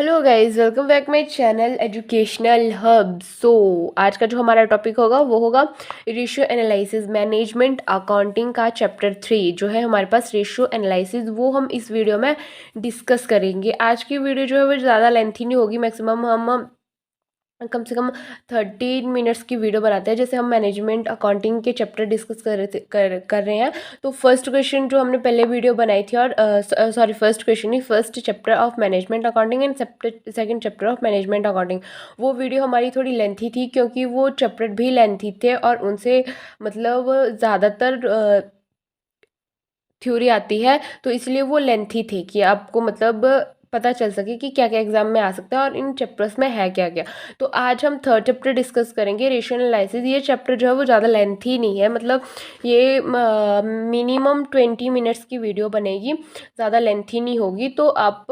Hello guys, welcome back my channel educational hub. So आज का जो हमारा टॉपिक होगा वो होगा रेशियो एनालिसिस मैनेजमेंट अकाउंटिंग का चैप्टर 3 जो है हमारे पास रेशियो एनालिसिस, वो हम इस वीडियो में डिस्कस करेंगे। आज की वीडियो जो है वो ज़्यादा लेंथी नहीं होगी, मैक्सिमम हम कम से कम 13 मिनट्स की वीडियो बनाते हैं। जैसे हम मैनेजमेंट अकाउंटिंग के चैप्टर डिस्कस कर रहे हैं, तो फर्स्ट क्वेश्चन जो हमने पहले वीडियो बनाई थी, और sorry first question he first chapter of management accounting and second chapter of management accounting, वो वीडियो हमारी थोड़ी लेंथी थी क्योंकि वो चैप्टर भी लेंथी थे और उनसे मतलब ज़्यादातर थ्योरी आती है, तो इसलिए वो लेंथी थे कि आपको मतलब पता चल सके कि क्या क्या एग्जाम में आ सकता है और इन चैप्टर्स में है क्या क्या। तो आज हम थर्ड चैप्टर डिस्कस करेंगे, रेशियो एनालिसिस। ये चैप्टर जो है वो ज़्यादा लेंथी नहीं है, मतलब ये मिनिमम 20 मिनट्स की वीडियो बनेगी, ज़्यादा लेंथी नहीं होगी, तो आप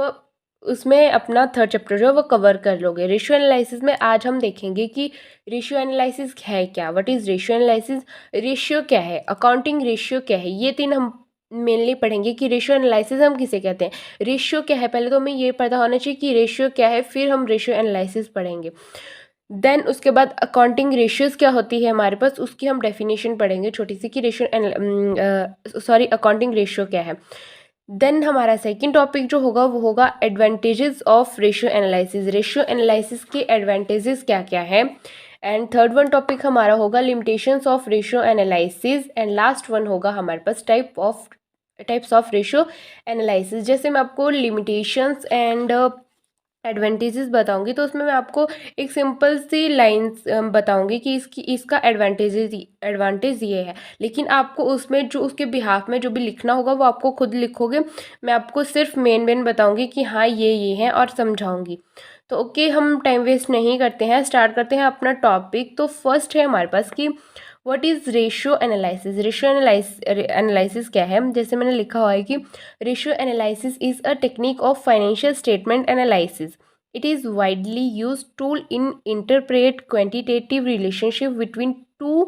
उसमें अपना थर्ड चैप्टर जो है वो कवर कर लोगे। रेशियो एनालिसिस में आज हम देखेंगे कि रेशियो एनालिसिस है क्या, what is ratio analysis, ratio क्या है, अकाउंटिंग रेशियो क्या है, ये तीन हम मेनली पढ़ेंगे कि रेशियो एनालिसिस हम किसे कहते हैं। रेशियो क्या है, पहले तो हमें ये पता होना चाहिए कि रेशियो क्या है, फिर हम रेशियो एनालिसिस पढ़ेंगे। देन उसके बाद अकाउंटिंग रेशियोज क्या होती है हमारे पास, उसकी हम डेफिनेशन पढ़ेंगे छोटी सी कि रेशियो सॉरी अकाउंटिंग रेशियो क्या है। देन हमारा सेकंड टॉपिक जो होगा वो होगा advantages of ratio analysis, ratio analysis के एडवांटेजेस क्या क्या है। एंड थर्ड वन टॉपिक हमारा होगा limitations of ratio analysis. And last one होगा हमारे पास टाइप्स ऑफ रेशियो एनालिसिस। जैसे मैं आपको लिमिटेशंस एंड एडवांटेजेस बताऊंगी, तो उसमें मैं आपको एक सिंपल सी लाइंस बताऊंगी कि इसका एडवांटेज ये है, लेकिन आपको उसमें जो उसके बिहाफ में जो भी लिखना होगा वो आपको खुद लिखोगे। मैं आपको सिर्फ मेन बताऊंगी कि हाँ ये है और समझाऊंगी। तो ओके, हम टाइम वेस्ट नहीं करते हैं, स्टार्ट करते हैं अपना टॉपिक। तो फर्स्ट है हमारे पास कि what is ratio analysis. Ratio analysis क्या है, जैसे मैंने लिखा हुआ है कि ratio analysis is a technique of financial statement analysis. It is widely used tool in interpret quantitative relationship between two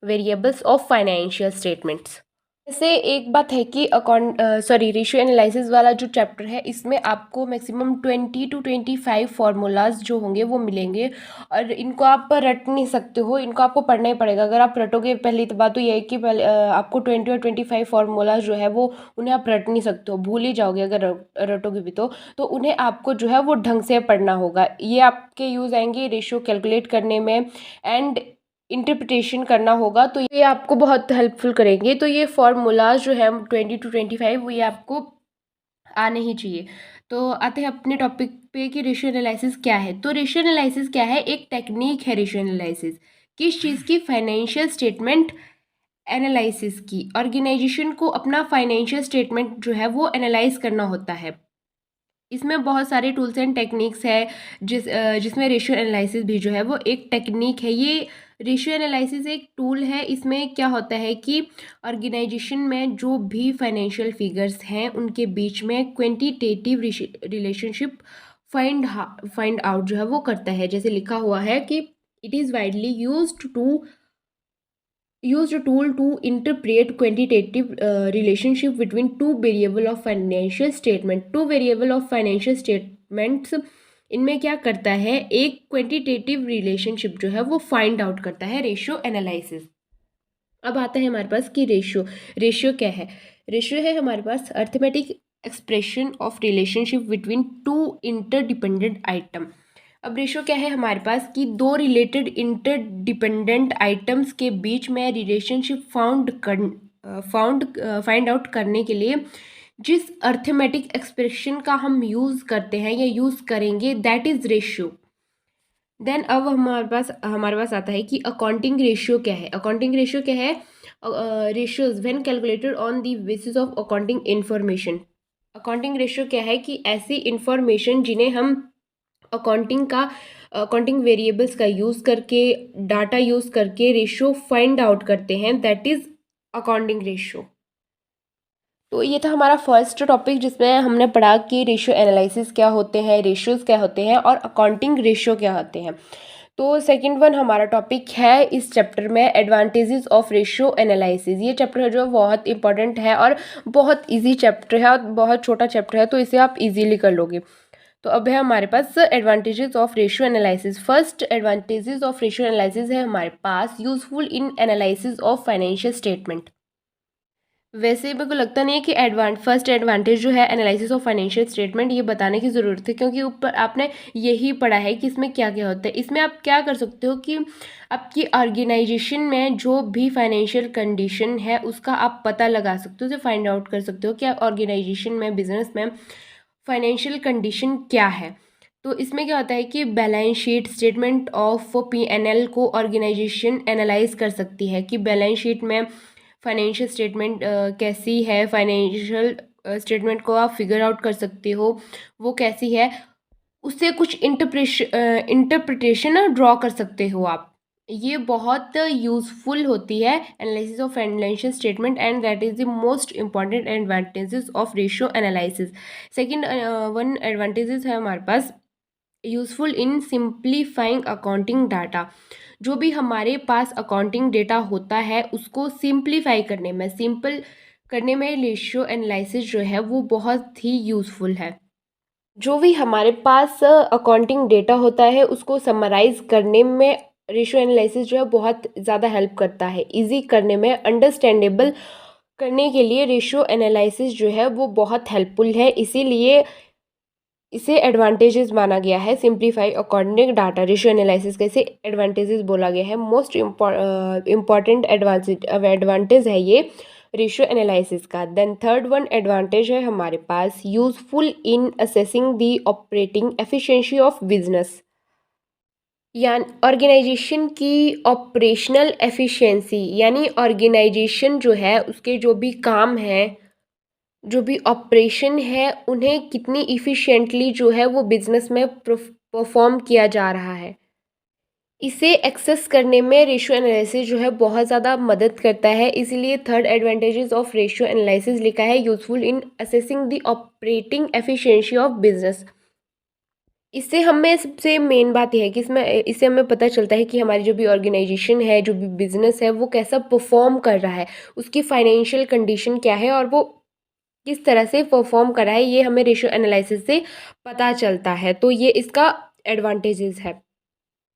variables of financial statements। जैसे एक बात है कि रेशियो एनालिसिस वाला जो चैप्टर है, इसमें आपको मैक्सिमम 20 to 25 फार्मूलाज जो होंगे वो मिलेंगे, और इनको आप रट नहीं सकते हो, इनको आपको पढ़ना ही पड़ेगा। अगर आप रटोगे, पहली तो बात तो ये है कि पहले आपको 20 और 25 फार्मूलाज जो है वो उन्हें आप रट नहीं सकते हो, भूल ही जाओगे अगर रटोगे भी तो उन्हें आपको जो है वो ढंग से पढ़ना होगा। ये आपके यूज़ आएंगे रेशियो कैलकुलेट करने में एंड इंटरप्रिटेशन करना होगा, तो ये आपको बहुत हेल्पफुल करेंगे। तो ये फॉर्मूलाज जो है 20 to 25 वो ये आपको आने ही चाहिए। तो आते हैं अपने टॉपिक पे कि रेशियो एनालिसिस क्या है। तो रेशियो एनालिसिस क्या है, एक टेक्निक है रेशियो एनालिसिस। किस चीज़ की, फाइनेंशियल स्टेटमेंट एनालिसिस की। ऑर्गेनाइजेशन को अपना फाइनेंशियल स्टेटमेंट जो है वो एनालाइज करना होता है। इसमें बहुत सारे टूल्स एंड टेक्निक्स है, जिसमें रेशियो एनालिसिस भी जो है वो एक टेक्निक है। ये रेशियो एनालिसिस एक टूल है। इसमें क्या होता है कि ऑर्गेनाइजेशन में जो भी फाइनेंशियल फिगर्स हैं उनके बीच में क्वांटिटेटिव रिलेशनशिप फाइंड आउट जो है वो करता है। जैसे लिखा हुआ है कि it is widely used a tool to interpret quantitative relationship between two variable of financial statement। two variable of financial statements इनमें क्या करता है, एक क्वांटिटेटिव रिलेशनशिप जो है वो फाइंड आउट करता है रेशियो एनालिसिस। अब आता है हमारे पास कि रेशियो क्या है। रेशियो है हमारे पास arithmetic expression of relationship between two interdependent item. अब रेशियो क्या है हमारे पास कि दो रिलेटेड इंटरडिपेंडेंट आइटम्स के बीच में रिलेशनशिप फाइंड आउट करने के लिए जिस अर्थमेटिक एक्सप्रेशन का हम यूज़ करते हैं या यूज़ करेंगे, दैट इज़ रेशियो। देन अब हमारे पास आता है कि अकाउंटिंग रेशियो क्या है। अकाउंटिंग रेशियो क्या है, ratios when calculated on the basis of accounting information. Accounting ratio क्या है कि ऐसी इंफॉर्मेशन जिन्हें हम अकाउंटिंग वेरिएबल्स का यूज़ करके, डाटा यूज़ करके रेशियो फाइंड आउट करते हैं, दैट इज़ अकाउंटिंग रेशियो। तो ये था हमारा फर्स्ट टॉपिक, जिसमें हमने पढ़ा कि रेशियो एनालिसिस क्या होते हैं, रेशियोज क्या होते हैं और अकाउंटिंग रेशियो क्या होते हैं। तो सेकंड वन हमारा टॉपिक है इस चैप्टर में एडवांटेजेस ऑफ रेशियो एनालिसिस। ये चैप्टर जो है बहुत इंपॉर्टेंट है और बहुत इजी चैप्टर है और बहुत छोटा चैप्टर है, तो इसे आप इजीली कर लोगे। तो अब है हमारे पास advantages of ratio analysis. First advantages of ratio analysis है हमारे पास useful in analysis of financial statement. वैसे मेरे को लगता नहीं है कि फर्स्ट एडवांटेज जो है एनालिसिस ऑफ फाइनेंशियल स्टेटमेंट ये बताने की ज़रूरत है, क्योंकि ऊपर आपने यही पढ़ा है कि इसमें क्या क्या होता है। इसमें आप क्या कर सकते हो कि आपकी ऑर्गेनाइजेशन में जो भी फाइनेंशियल कंडीशन है उसका आप पता लगा सकते हो, उसे फाइंड आउट कर सकते हो कि ऑर्गेनाइजेशन में, बिजनेस में फाइनेंशियल कंडीशन क्या है। तो इसमें क्या होता है कि balance sheet, statement of P&L को ऑर्गेनाइजेशन एनालाइज कर सकती है कि बैलेंस शीट में फाइनेंशियल स्टेटमेंट कैसी है, फाइनेंशियल स्टेटमेंट को आप फिगर आउट कर सकते हो वो कैसी है, उससे कुछ इंटरप्रिटेशन ड्रॉ कर सकते हो आप। ये बहुत यूज़फुल होती है analysis of financial statement, and that is the most important advantages of ratio analysis. Second one advantages है हमारे पास useful in simplifying accounting data. जो भी हमारे पास अकाउंटिंग डेटा होता है उसको सिंप्लीफाई करने में, सिंपल करने में रेशियो एनालिसिस जो है वो बहुत ही यूज़फुल है। जो भी हमारे पास अकाउंटिंग डेटा होता है उसको समराइज करने में रेशियो एनालिसिस जो है बहुत ज़्यादा हेल्प करता है। इजी करने में, अंडरस्टैंडेबल करने के लिए रेशियो एनालिसिस जो है वो बहुत हेल्पफुल है, इसीलिए इसे एडवांटेजेस माना गया है। Simplify according data, ratio analysis का इसे एडवांटेजेस बोला गया है। मोस्ट इम्पॉर्टेंट एडवांटेज है ये रेशियो एनालिसिस का। देन थर्ड वन एडवांटेज है हमारे पास useful in assessing the operating efficiency of business. यानी ऑर्गेनाइजेशन की ऑपरेशनल एफिशिएंसी, यानी ऑर्गेनाइजेशन जो है उसके जो भी काम हैं, जो भी ऑपरेशन है, उन्हें कितनी इफ़िशिएंटली जो है वो बिज़नेस में परफॉर्म किया जा रहा है। इसे एक्सेस करने में रेशियो एनालिसिस जो है बहुत ज़्यादा मदद करता है, इसीलिए third advantages of ratio analysis लिखा है useful in assessing the operating efficiency of business. इससे हमें सबसे मेन बात यह है कि इससे हमें पता चलता है कि हमारी जो भी ऑर्गेनाइजेशन है, जो भी बिजनेस है, वो कैसा परफॉर्म कर रहा है, उसकी फाइनेंशियल कंडीशन क्या है और वो किस तरह से परफॉर्म करा है, ये हमें रेशियो एनालिसिस से पता चलता है। तो ये इसका एडवांटेजेस है।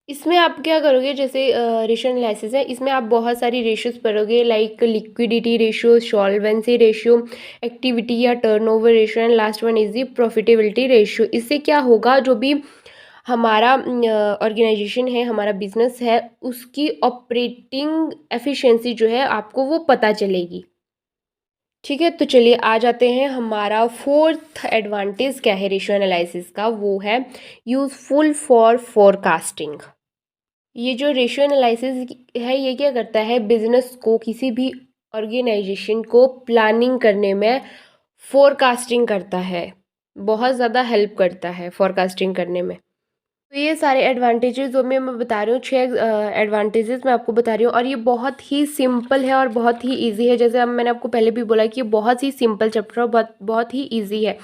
इसमें आप क्या करोगे, जैसे रेशियो एनालिसिस है, इसमें आप बहुत सारी रेशियोज पढ़ोगे, like liquidity ratio, solvency ratio, activity या turnover ratio, and last one is the profitability ratio. इससे क्या होगा, जो भी हमारा ऑर्गेनाइजेशन है, हमारा बिजनेस है, उसकी ऑपरेटिंग एफिशिएंसी जो है आपको वो पता चलेगी। ठीक है, तो चलिए आ जाते हैं, हमारा फोर्थ एडवांटेज क्या है रेशियो एनालिसिस का, वो है यूजफुल फॉर फोरकास्टिंग। ये जो रेशियो एनालिसिस है ये क्या करता है, बिजनेस को, किसी भी ऑर्गेनाइजेशन को प्लानिंग करने में फोरकास्टिंग करता है, बहुत ज़्यादा हेल्प करता है फोरकास्टिंग करने में। तो ये सारे एडवांटेजेस जो मैं बता रही हूँ, 6 एडवांटेजेस मैं आपको बता रही हूँ, और ये बहुत ही सिंपल है और बहुत ही इजी है। जैसे अब मैंने आपको पहले भी बोला कि ये बहुत ही सिंपल चैप्टर और बहुत बहुत ही इजी है,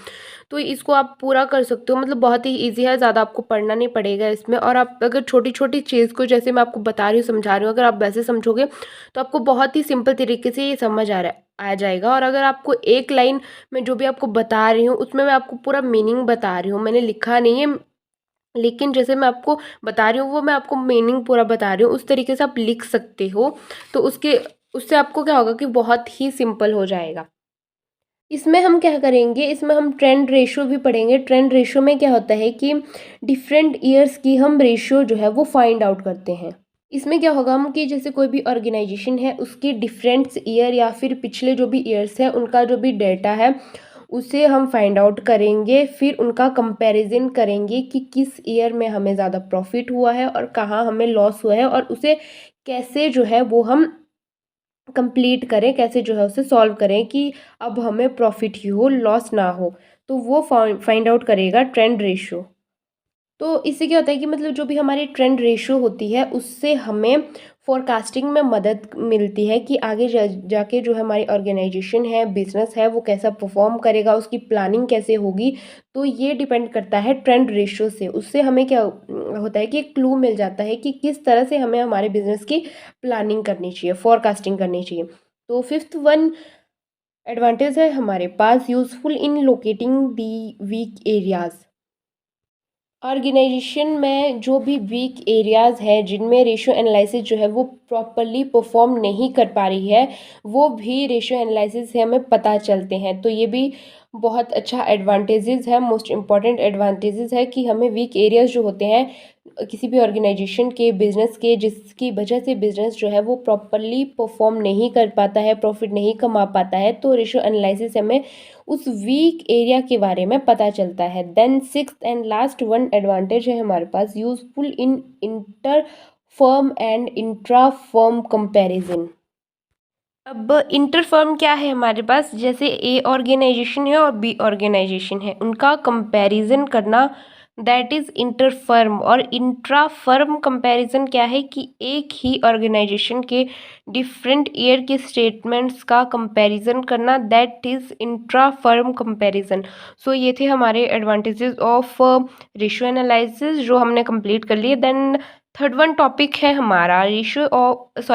तो इसको आप पूरा कर सकते हो। मतलब बहुत ही इजी है, ज़्यादा आपको पढ़ना नहीं पड़ेगा इसमें। और आप अगर छोटी छोटी चीज़ को, जैसे मैं आपको बता रही हूँ, समझा रही हूँ, अगर आप वैसे समझोगे तो आपको बहुत ही सिंपल तरीके से ये समझ आ जाएगा। और अगर आपको एक लाइन में जो भी आपको बता रही हूँ उसमें मैं आपको पूरा मीनिंग बता रही हूँ, मैंने लिखा नहीं है, लेकिन जैसे मैं आपको बता रही हूँ वो मैं आपको मीनिंग पूरा बता रही हूँ, उस तरीके से आप लिख सकते हो। तो उससे आपको क्या होगा कि बहुत ही सिंपल हो जाएगा। इसमें हम क्या करेंगे, इसमें हम ट्रेंड रेशियो भी पढ़ेंगे। ट्रेंड रेशियो में क्या होता है कि डिफरेंट ईयर्स की हम रेशियो जो है वो फाइंड आउट करते हैं। इसमें क्या होगा, हम कि जैसे कोई भी ऑर्गेनाइजेशन है उसकी डिफरेंट ईयर या फिर पिछले जो भी ईयर्स है उनका जो भी डेटा है उसे हम फाइंड आउट करेंगे, फिर उनका कंपैरिजन करेंगे कि किस ईयर में हमें ज़्यादा प्रॉफिट हुआ है और कहाँ हमें लॉस हुआ है, और उसे कैसे जो है वो हम कंप्लीट करें, कैसे जो है उसे सॉल्व करें कि अब हमें प्रॉफिट ही हो, लॉस ना हो। तो वो फाइंड आउट करेगा ट्रेंड रेशियो। तो इससे क्या होता है कि मतलब जो भी हमारी ट्रेंड रेशियो होती है उससे हमें फोरकास्टिंग में मदद मिलती है कि आगे जाके जो हमारी ऑर्गेनाइजेशन है, बिजनेस है, वो कैसा परफॉर्म करेगा, उसकी प्लानिंग कैसे होगी। तो ये डिपेंड करता है ट्रेंड रेशियो से। उससे हमें क्या होता है कि एक क्लू मिल जाता है कि किस तरह से हमें हमारे बिजनेस की प्लानिंग करनी चाहिए, फोरकास्टिंग करनी चाहिए। तो फिफ्थ वन एडवांटेज है हमारे पास useful in locating the weak areas. Organization में जो भी वीक एरियाज़ हैं जिनमें रेशियो एनालिसिस जो है वो प्रॉपरली परफॉर्म नहीं कर पा रही है, वो भी रेशियो एनालिसिस से हमें पता चलते हैं। तो ये भी बहुत अच्छा एडवांटेजेस है, मोस्ट इम्पॉर्टेंट एडवांटेजेस है कि हमें वीक एरियाज़ जो होते हैं किसी भी ऑर्गेनाइजेशन के, बिजनेस के, जिसकी वजह से बिजनेस जो है वो प्रॉपरली परफॉर्म नहीं कर पाता है, प्रॉफिट नहीं कमा पाता है, तो रेशियो एनालिसिस हमें उस वीक एरिया के बारे में पता चलता है। Then sixth and last one advantage है हमारे पास, useful in inter firm and intra firm comparison. अब इंटर फर्म क्या है हमारे पास, जैसे ए ऑर्गेनाइजेशन है और बी ऑर्गेनाइजेशन है, उनका कंपैरिजन करना, दैट इज इंटर फर्म। और इंट्रा फर्म कंपैरिजन क्या है कि एक ही ऑर्गेनाइजेशन के डिफरेंट ईयर के स्टेटमेंट्स का कंपैरिजन करना, that is intra firm comparison. So ये थे हमारे एडवांटेजेस ऑफ रेशियो एनालिसिस जो हमने कंप्लीट कर लिए। देन थर्ड वन टॉपिक है हमारा ratio of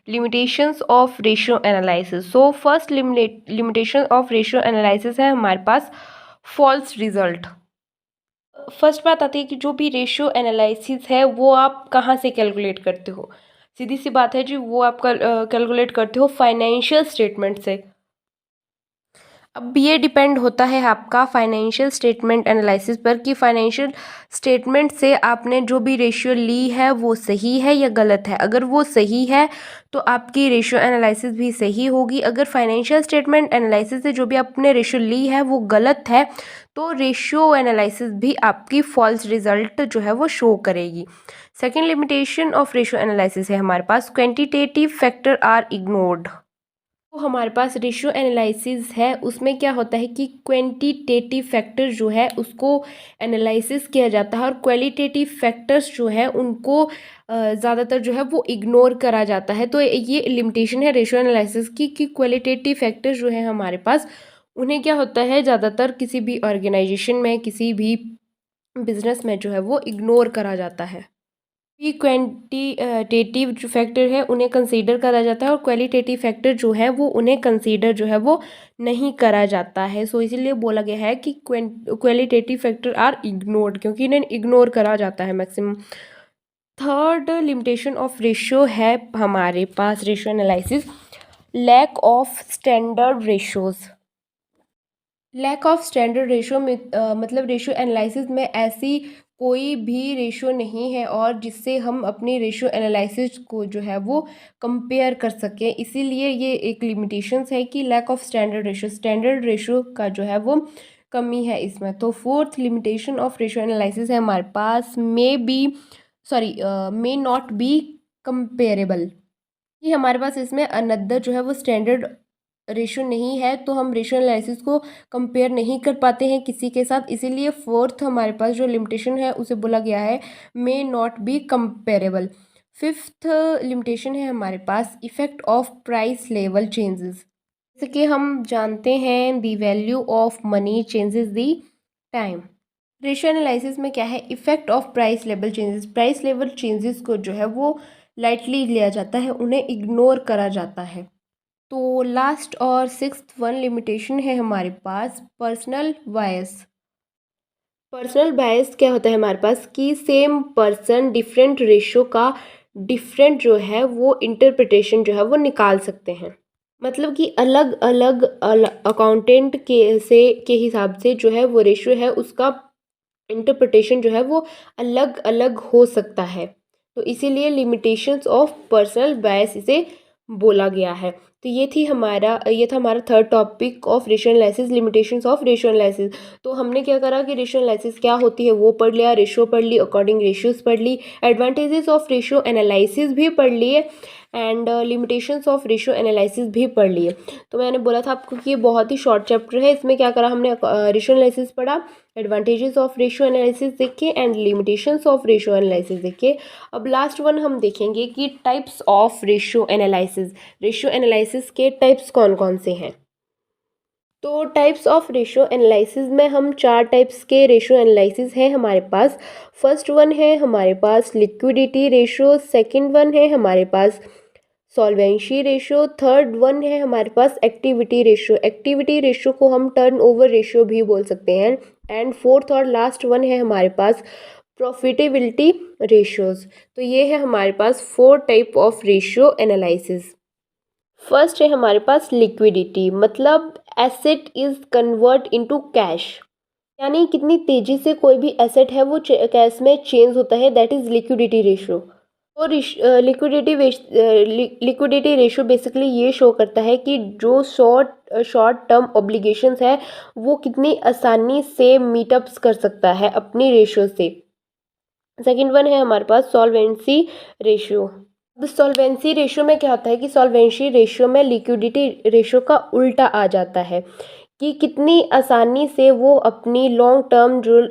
limitations of ratio analysis. So first limitation of ratio analysis है हमारे पास फॉल्स रिजल्ट। फर्स्ट बात आती है कि जो भी रेशियो एनालिसिस है वो आप कहाँ से कैलकुलेट करते हो। सीधी सी बात है जी, वो आप कैलकुलेट करते हो फाइनेंशियल स्टेटमेंट से। अब ये डिपेंड होता है आपका फाइनेंशियल स्टेटमेंट एनालिसिस पर कि फाइनेंशियल स्टेटमेंट से आपने जो भी रेशियो ली है वो सही है या गलत है। अगर वो सही है तो आपकी रेशियो एनालिसिस भी सही होगी। अगर फाइनेंशियल स्टेटमेंट एनालिसिस से जो भी आपने रेशियो ली है वो गलत है तो रेशियो एनालिसिस भी आपकी फॉल्स रिजल्ट जो है वो शो करेगी। Second limitation of ratio analysis है हमारे पास क्वांटिटेटिव फैक्टर आर इग्नोर्ड। तो हमारे पास रेशियो एनालिसिस है, उसमें क्या होता है कि क्वांटिटेटिव फैक्टर जो है उसको एनालिसिस किया जाता है और क्वालिटेटिव फैक्टर्स जो है उनको ज़्यादातर जो है वो इग्नोर करा जाता है। तो ये लिमिटेशन है रेशियो एनालिसिस की कि क्वालिटेटिव फैक्टर्स जो है हमारे पास, उन्हें क्या होता है ज़्यादातर किसी भी ऑर्गेनाइजेशन में, किसी भी बिजनेस में जो है वो इग्नोर करा जाता है। ये क्वांटिटेटिव जो फैक्टर है उन्हें कंसीडर करा जाता है और क्वालिटेटिव फैक्टर जो है वो उन्हें कंसीडर जो है वो नहीं करा जाता है। सो इसीलिए बोला गया है कि क्वालिटेटिव फैक्टर आर इग्नोर्ड, क्योंकि इन्हें इग्नोर करा जाता है maximum. Third limitation of ratio है हमारे पास ratio analysis, lack of standard ratios. Lack of standard ratio में मतलब रेशियो एनालिसिस में ऐसी कोई भी रेशियो नहीं है और जिससे हम अपनी रेशियो एनालिसिस को जो है वो कंपेयर कर सकें। इसीलिए ये एक लिमिटेशंस है कि लैक ऑफ स्टैंडर्ड रेशियो का जो है वो कमी है इसमें। तो fourth limitation of ratio analysis है हमारे पास मे नॉट बी कंपेरेबल। ये हमारे पास इसमें अनदर जो है वो स्टैंडर्ड रेशियो नहीं है तो हम रेशियो एनालिसिस को कंपेयर नहीं कर पाते हैं किसी के साथ। इसीलिए फोर्थ हमारे पास जो लिमिटेशन है उसे बोला गया है may not be comparable. Fifth limitation है हमारे पास effect of price level changes. जैसे कि हम जानते हैं the value of money changes the time. Ratio analysis में क्या है, effect of price level changes, price level changes को जो है वो लाइटली लिया जाता है, उन्हें इग्नोर करा जाता है। तो लास्ट और सिक्स्थ वन लिमिटेशन है हमारे पास पर्सनल बायस। पर्सनल बायस क्या होता है हमारे पास कि सेम पर्सन डिफरेंट रेशियो का डिफरेंट जो है वो इंटरप्रिटेशन जो है वो निकाल सकते हैं। मतलब कि अलग अलग अकाउंटेंट के हिसाब से जो है वो रेशियो है उसका इंटरप्रिटेशन जो है वो अलग अलग हो सकता है। तो इसीलिए लिमिटेशंस ऑफ पर्सनल बायस इसे बोला गया है। तो ये था हमारा third topic of ratio analysis, limitations of ratio analysis. तो हमने क्या करा कि रेशियो एनालिसिस क्या होती है वो पढ़ लिया, रेशियो पढ़ ली, अकॉर्डिंग रेशियोज पढ़ ली, एडवांटेजेस ऑफ रेशियो एनालिसिस भी पढ़ लिए and limitations of ratio analysis भी पढ़ लिए। तो मैंने बोला था आपको कि ये बहुत ही शॉर्ट चैप्टर है। इसमें क्या करा हमने, रेशियो एनालिसिस पढ़ा, एडवांटेजेस ऑफ रेशियो एनालिसिस देखे and limitations of ratio analysis देखे। अब लास्ट वन हम देखेंगे कि types of ratio analysis, ratio analysis के टाइप्स कौन कौन से हैं। तो टाइप्स ऑफ रेशियो एनालिसिस में हम 4 टाइप्स के रेशियो एनालिसिस हैं हमारे पास। फर्स्ट वन है हमारे पास लिक्विडिटी रेशियो, सेकंड वन है हमारे पास सॉल्वेंसी रेशियो, थर्ड वन है हमारे पास एक्टिविटी रेशियो, एक्टिविटी रेशियो को हम टर्नओवर रेशियो भी बोल सकते हैं, एंड फोर्थ और लास्ट वन है हमारे पास प्रॉफिटेबिलिटी रेशियोज। तो ये है हमारे पास 4 type of ratio analysis. First है हमारे पास लिक्विडिटी, मतलब asset is convert into cash, यानी कितनी तेजी से कोई भी एसेट है वो कैश में चेंज होता है, दैट इज लिक्विडिटी रेशियो। और लिक्विडिटी रेशियो बेसिकली ये शो करता है कि जो शॉर्ट टर्म ऑब्लिगेशंस है वो कितनी आसानी से मीटअप्स कर सकता है अपनी रेशियो से। सेकंड वन है हमारे पास सॉल्वेंसी रेशियो। अब सॉल्वेंसी रेशियो में क्या होता है कि सॉल्वेंसी रेशियो में लिक्विडिटी रेशियो का उल्टा आ जाता है कि कितनी आसानी से वो अपनी लॉन्ग टर्म जो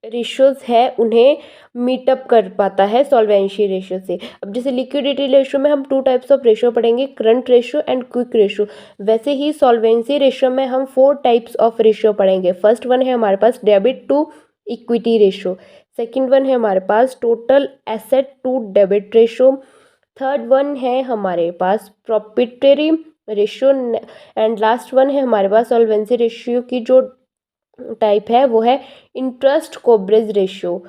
रेशियोज है उन्हें मीटअप कर पाता है सॉल्वेंसी रेशियो से। अब जैसे लिक्विडिटी रेशियो में हम 2 टाइप्स ऑफ रेशियो पढ़ेंगे, current ratio and quick ratio. वैसे ही सॉल्वेंसी रेशियो में हम 4 टाइप्स ऑफ रेशियो पढ़ेंगे। फर्स्ट वन है हमारे पास debit to equity ratio, second one है हमारे पास total asset to debit ratio, third one है हमारे पास proprietary ratio and last one है हमारे पास सॉल्वेंसी रेशियो की जो टाइप है वो है इंटरेस्ट कवरेज रेशियो।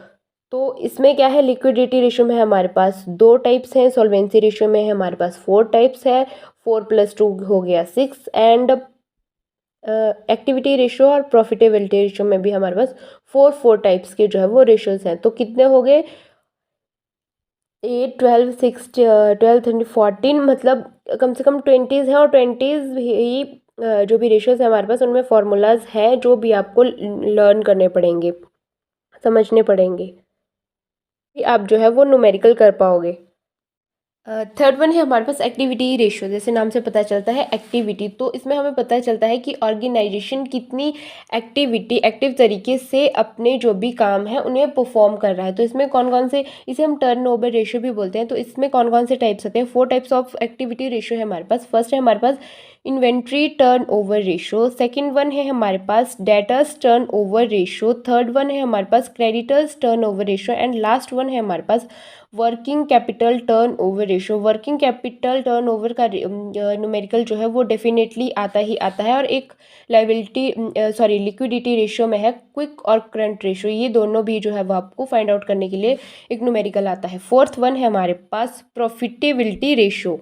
तो इसमें क्या है, लिक्विडिटी रेशियो में हमारे पास 2 टाइप्स हैं, सॉल्वेंसी रेशियो में हमारे पास 4 टाइप्स है, 4 + 2 हो गया 6 एंड एक्टिविटी रेशियो और प्रॉफिटेबिलिटी रेशियो में भी हमारे पास 4 टाइप्स के जो है वो रेशियोज हैं। तो कितने हो गए, 8 12 6 12 13 14, मतलब कम से कम 20 हैं और 20 ही जो भी रेशियोज है हमारे पास उनमें फार्मूलाज हैं जो भी आपको लर्न करने पड़ेंगे, समझने पड़ेंगे कि आप जो है वो न्यूमेरिकल कर पाओगे। थर्ड वन है हमारे पास एक्टिविटी रेशियो। जैसे नाम से पता चलता है एक्टिविटी, तो इसमें हमें पता चलता है कि ऑर्गेनाइजेशन कितनी एक्टिव तरीके से अपने जो भी काम है उन्हें परफॉर्म कर रहा है। तो इसमें कौन कौन से, इसे हम टर्नओवर रेशियो भी बोलते हैं। तो इसमें कौन कौन से टाइप्स होते हैं, 4 टाइप्स ऑफ एक्टिविटी रेशियो है हमारे पास। फर्स्ट है हमारे पास inventory turnover ratio, second one है हमारे पास debtors turnover ratio, third one है हमारे पास creditors turnover ratio and last one है हमारे पास working capital turnover ratio. Working capital turnover का न्यूमेरिकल जो है वो डेफिनेटली आता ही आता है, और एक लिक्विडिटी रेशियो में है क्विक और करंट रेशियो। ये दोनों भी जो है वो आपको फाइंड आउट करने के लिए एक न्यूमेरिकल आता है। फोर्थ वन है हमारे पास प्रॉफिटेबिलिटी रेशियो।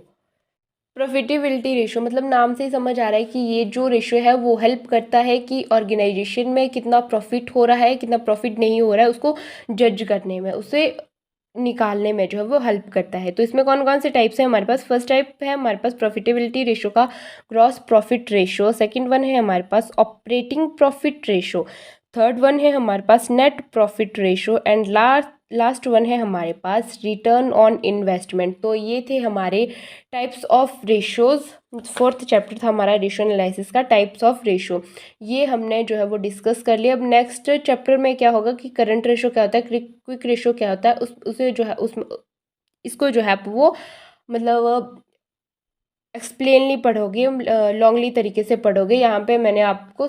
प्रॉफिटेबिलिटी रेशियो मतलब नाम से ही समझ आ रहा है कि ये जो रेशियो है वो हेल्प करता है कि ऑर्गेनाइजेशन में कितना प्रॉफिट हो रहा है, कितना प्रॉफिट नहीं हो रहा है, उसको जज करने में, उसे निकालने में जो है वो हेल्प करता है। तो इसमें कौन कौन से टाइप्स हैं हमारे पास। फर्स्ट टाइप है हमारे पास प्रॉफिटेबिलिटी रेशियो का gross profit ratio, second one है हमारे पास operating profit ratio, third one है हमारे पास net profit ratio and last one है हमारे पास रिटर्न ऑन इन्वेस्टमेंट। तो ये थे हमारे types of ratios. Fourth chapter था हमारा रेशियो एनालिसिस का, टाइप्स ऑफ रेशियो। ये हमने जो है वो डिस्कस कर लिया। अब नेक्स्ट चैप्टर में क्या होगा कि करंट रेशियो क्या होता है, क्विक रेशियो क्या होता है, उसे जो है उसमें इसको जो है वो मतलब एक्सप्लेनली पढ़ोगे, लॉन्गली तरीके से पढ़ोगे। यहाँ पे मैंने आपको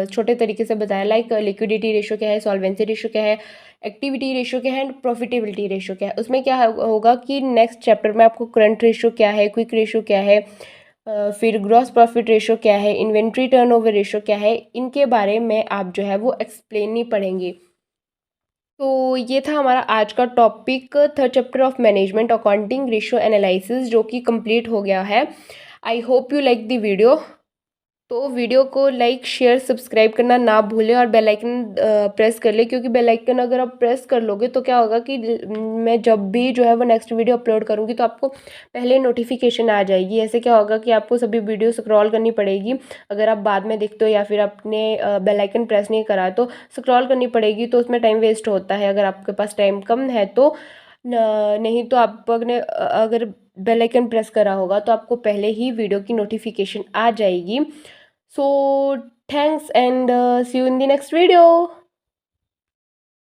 छोटे तरीके से बताया, लाइक लिक्विडिटी रेशियो क्या है, सॉल्वेंसी रेशियो क्या है, एक्टिविटी रेशियो क्या है एंड प्रॉफिटेबिलिटी रेशियो क्या है। उसमें क्या होगा कि नेक्स्ट चैप्टर में आपको करंट रेशियो क्या है, क्विक रेशियो क्या है, फिर ग्रॉस प्रॉफिट रेशियो क्या है, इन्वेंट्री टर्नओवर रेशियो क्या है, इनके बारे में आप जो है वो एक्सप्लेन ही पढ़ेंगे। तो ये था हमारा आज का topic, third chapter of management accounting ratio analysis, जो कि कंप्लीट हो गया है। I hope you like the video. तो वीडियो को लाइक शेयर सब्सक्राइब करना ना भूलें और बेल आइकन प्रेस कर ले, क्योंकि बेल आइकन अगर आप प्रेस कर लोगे तो क्या होगा कि मैं जब भी जो है वो नेक्स्ट वीडियो अपलोड करूँगी तो आपको पहले नोटिफिकेशन आ जाएगी। ऐसे क्या होगा कि आपको सभी वीडियो स्क्रॉल करनी पड़ेगी, अगर आप बाद में देखते हो या फिर आपने बेल आइकन प्रेस नहीं करा तो स्क्रॉल करनी पड़ेगी, तो उसमें टाइम वेस्ट होता है। अगर आपके पास टाइम कम है तो नहीं तो आपने अगर बेल आइकन प्रेस करा होगा तो आपको पहले ही वीडियो की नोटिफिकेशन आ जाएगी। So thanks and see you in the next video.